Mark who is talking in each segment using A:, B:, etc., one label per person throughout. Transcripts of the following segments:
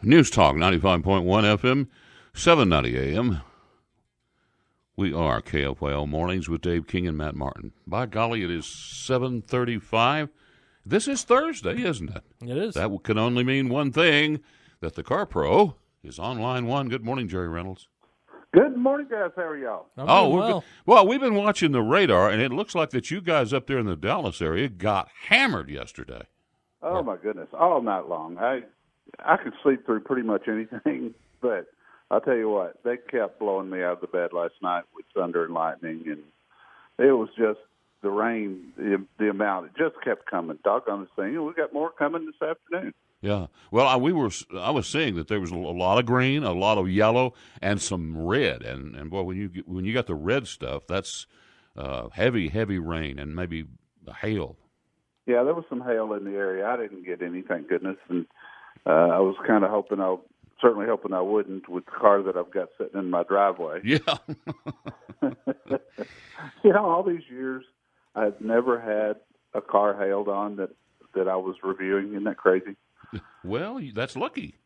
A: News Talk 95.1 FM, 790 AM. We are KFYO Mornings with Dave King and Matt Martin. By golly, it is 7:35. This is Thursday, isn't it?
B: It is.
A: That can only mean one thing, that the Car Pro is on line one. Good morning, Jerry Reynolds.
C: Good morning, guys. How are y'all?
A: Well, we've been watching the radar, and it looks like that you guys up there in the Dallas area got hammered yesterday.
C: Oh, my goodness. All night long. I could sleep through pretty much anything, but I'll tell you what, they kept blowing me out of the bed last night with thunder and lightning, and it was just the rain, the amount, it just kept coming. Doggone this thing. And we got more coming this afternoon.
A: Yeah. Well, I was seeing that there was a lot of green, a lot of yellow, and some red. And boy, when you got the red stuff, that's heavy rain and maybe hail.
C: Yeah, there was some hail in the area. I didn't get any, thank goodness. And I was kind of certainly hoping I wouldn't with the car that I've got sitting in my driveway.
A: Yeah.
C: All these years, I've never had a car hailed on that I was reviewing. Isn't that crazy?
A: Well, that's lucky.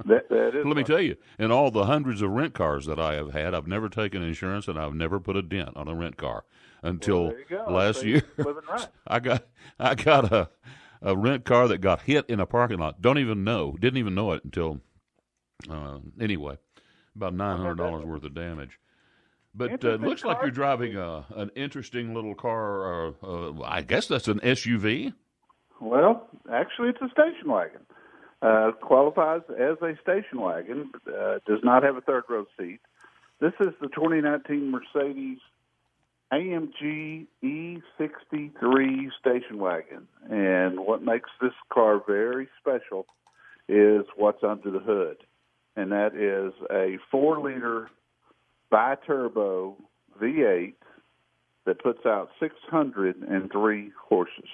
C: That is.
A: Let me tell you, in all the hundreds of rent cars that I have had, I've never taken insurance and I've never put a dent on a rent car until last year.
C: Right.
A: I got a rent car that got hit in a parking lot. Didn't even know it until anyway, about $900 worth of damage. But it looks like you're driving an interesting little car. I guess that's an SUV.
C: Well, actually, it's a station wagon. Qualifies as a station wagon. Does not have a third row seat. This is the 2019 Mercedes AMG E63 station wagon. And what makes this car very special is what's under the hood. And that is a 4-liter bi-turbo V8 that puts out 603 horses.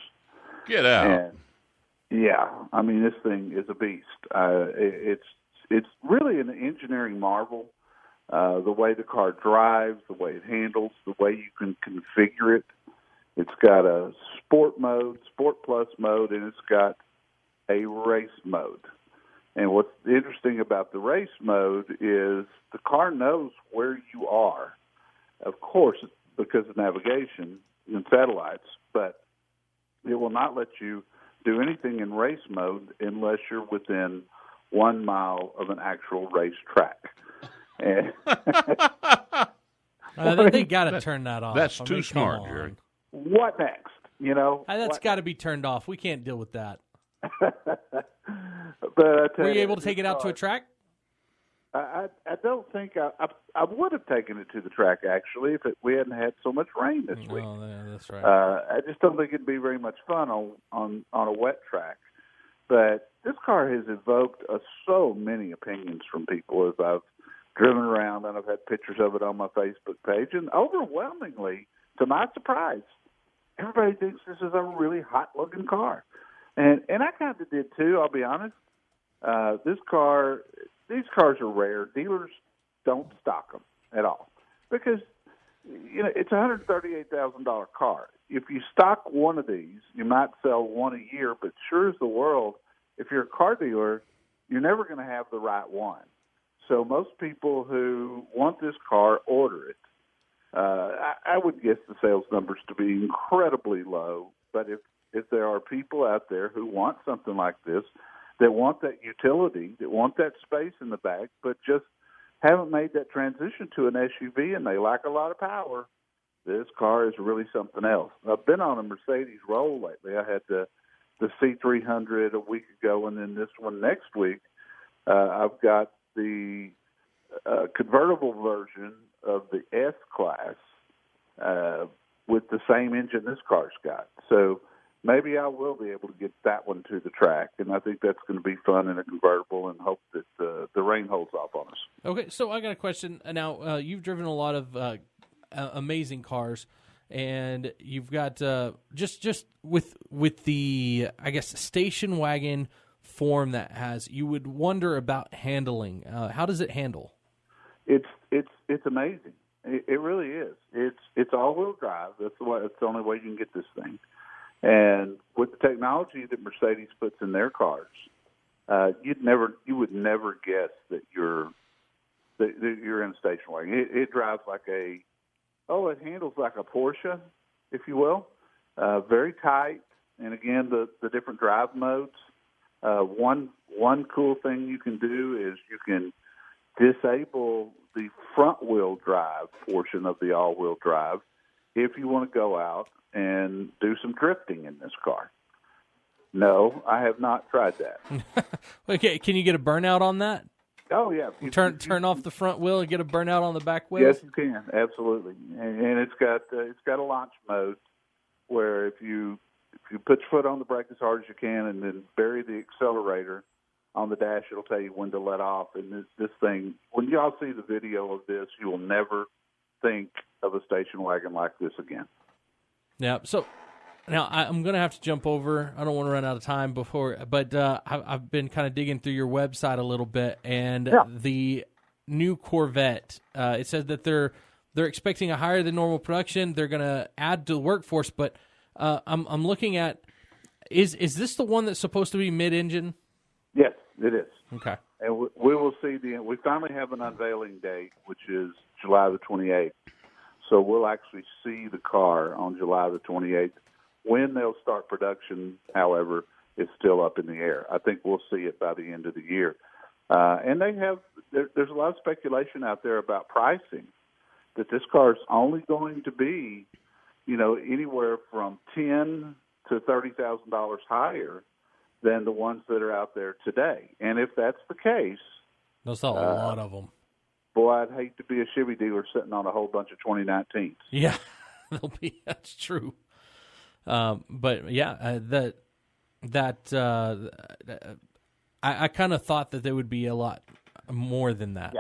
A: Get out.
C: And, yeah, I mean, this thing is a beast. It's really an engineering marvel, the way the car drives, the way it handles, the way you can configure it. It's got a sport mode, sport plus mode, and it's got a race mode. And what's interesting about the race mode is the car knows where you are, of course, because of navigation and satellites, but it will not let you do anything in race mode unless you're within 1 mile of an actual race track. And
B: they got to turn that off.
A: That's too smart, Jerry.
C: What next?
B: That's got to be turned off. We can't deal with that.
C: But
B: were you able to take it out to a track?
C: I don't think I would have taken it to the track, actually, if we hadn't had so much rain this week.
B: Oh, yeah, that's right.
C: I just don't think it'd be very much fun on a wet track. But this car has evoked so many opinions from people as I've driven around, and I've had pictures of it on my Facebook page. And overwhelmingly, to my surprise, everybody thinks this is a really hot-looking car. And I kind of did too, I'll be honest. These cars are rare. Dealers don't stock them at all because, it's a $138,000 car. If you stock one of these, you might sell one a year, but sure as the world, if you're a car dealer, you're never going to have the right one. So most people who want this car order it. I would guess the sales numbers to be incredibly low, but if there are people out there who want something like this, that want that utility, that want that space in the back, but just haven't made that transition to an SUV and they lack a lot of power, this car is really something else. I've been on a Mercedes roll lately. I had the C300 a week ago, and then this one next week. I've got the convertible version of the S-Class with the same engine this car's got. So maybe I will be able to get that one to the track, and I think that's going to be fun in a convertible and hope that the rain holds off on us.
B: Okay, so I got a question. Now, you've driven a lot of amazing cars, and you've got just with the, I guess, station wagon form that has, you would wonder about handling. How does it handle?
C: It's amazing. It really is. It's all-wheel drive. That's the only way you can get this thing. And with the technology that Mercedes puts in their cars, you would never guess that you're in a station wagon. It drives like it handles like a Porsche, if you will, very tight. And again, the different drive modes. One cool thing you can do is you can disable the front wheel drive portion of the all wheel drive if you want to go out and do some drifting in this car. No, I have not tried that.
B: Okay, can you get a burnout on that?
C: Oh yeah,
B: Turn off the front wheel and get a burnout on the back wheel.
C: Yes, you can, absolutely. And it's got a launch mode where if you put your foot on the brake as hard as you can and then bury the accelerator on the dash, it'll tell you when to let off. And this thing, when y'all see the video of this, you will never think of a station wagon like this again.
B: Yeah. So now I'm going to have to jump over. I don't want to run out of time but I've been kind of digging through your website a little bit, and the new Corvette, it says that they're expecting a higher than normal production. They're going to add to the workforce, but I'm looking at, is this the one that's supposed to be mid-engine?
C: Yes, it is.
B: Okay.
C: And we will see we finally have an unveiling date, which is July the 28th. So we'll actually see the car on July the 28th. When they'll start production, however, is still up in the air. I think we'll see it by the end of the year. And there's a lot of speculation out there about pricing, that this car is only going to be, anywhere from $10,000 to $30,000 higher than the ones that are out there today. And if that's the case,
B: there's a lot of them.
C: Boy, I'd hate to be a Chevy dealer sitting on a whole bunch of 2019s.
B: Yeah, that's true. But yeah, I kind of thought that there would be a lot more than that.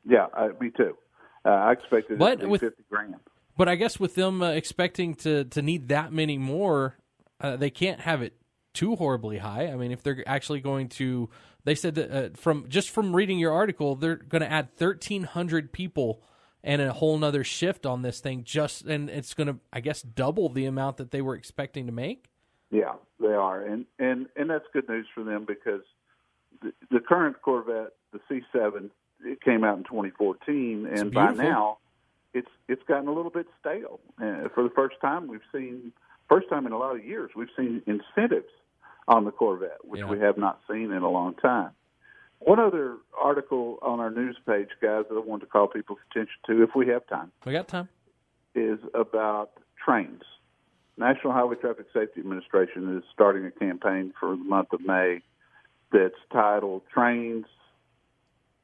C: Yeah, me too. I expected it to be $50,000.
B: But I guess with them expecting to need that many more, they can't have it too horribly high. I mean, if they're actually going to, they said that from reading your article, they're going to add 1,300 people and a whole nother shift on this thing, and it's going to, I guess, double the amount that they were expecting to make. Yeah,
C: they are, and that's good news for them, because the current Corvette, the C7, it came out in 2014, and by now it's gotten a little bit stale. For the first time in a lot of years, we've seen incentives on the Corvette, which we have not seen in a long time. One other article on our news page, guys, that I wanted to call people's attention to, if we have time.
B: We got time.
C: Is about trains. National Highway Traffic Safety Administration is starting a campaign for the month of May that's titled Trains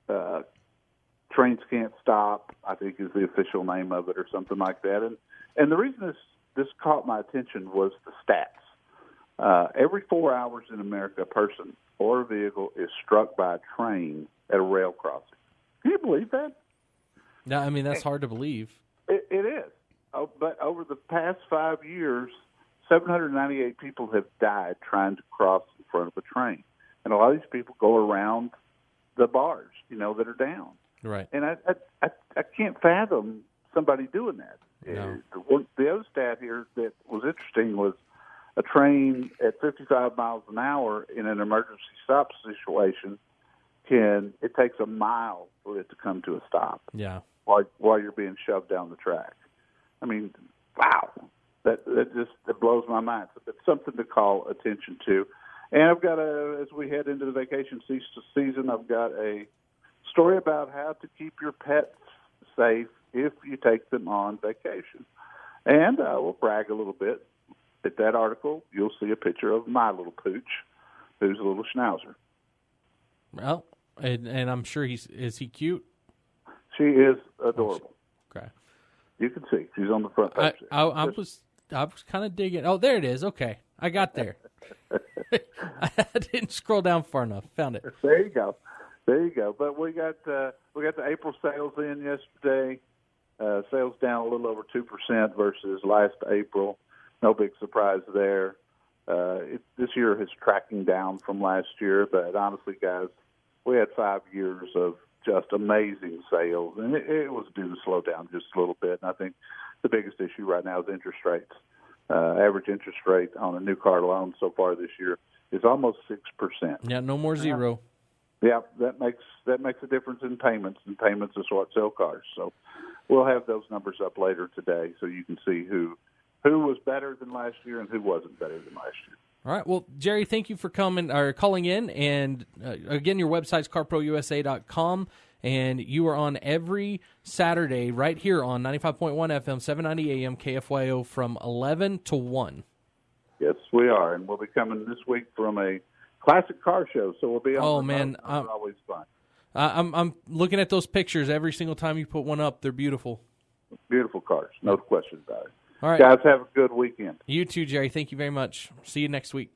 C: Can't Stop, I think is the official name of it, or something like that. And the reason this caught my attention was the stats. Every 4 hours in America, a person or a vehicle is struck by a train at a rail crossing. Can you believe that?
B: No, I mean, that's hard to believe.
C: It is. But over the past 5 years, 798 people have died trying to cross in front of a train. And a lot of these people go around the bars, that are down.
B: Right.
C: And I can't fathom somebody doing that.
B: No.
C: The other stat here that was interesting was a train at 55 miles an hour in an emergency stop situation it takes a mile for it to come to a stop.
B: Yeah.
C: While you're being shoved down the track. I mean, wow. That blows my mind. So it's something to call attention to. And I've got as we head into the vacation season, I've got a story about how to keep your pets safe if you take them on vacation. And we'll brag a little bit. At that article, you'll see a picture of my little pooch, who's a little schnauzer.
B: Well, and I'm sure is he cute?
C: She is adorable.
B: Okay.
C: You can see she's on the front page.
B: I was kind of digging. Oh, there it is. Okay, I got there. I didn't scroll down far enough. Found it.
C: There you go. But we got the April sales in yesterday. Sales down a little over 2% versus last April. No big surprise there. This year is tracking down from last year, but honestly, guys, we had 5 years of just amazing sales, and it was due to slow down just a little bit. And I think the biggest issue right now is interest rates. Average interest rate on a new car loan so far this year is almost 6%.
B: Yeah, no more zero.
C: Yeah, that makes a difference in payments, and payments is what sell cars. So we'll have those numbers up later today, so you can see who was better than last year and who wasn't better than last year.
B: All right. Well, Jerry, thank you for calling in. And again, your website's carprousa.com, and you are on every Saturday right here on 95.1 FM, 790 AM, KFYO from 11 to 1.
C: Yes, we are, and we'll be coming this week from a classic car show, so we'll be on.
B: Oh man,
C: always fun.
B: I'm looking at those pictures every single time you put one up. They're beautiful.
C: Beautiful cars, no question about it.
B: All right,
C: guys, have a good weekend.
B: You too, Jerry. Thank you very much. See you next week.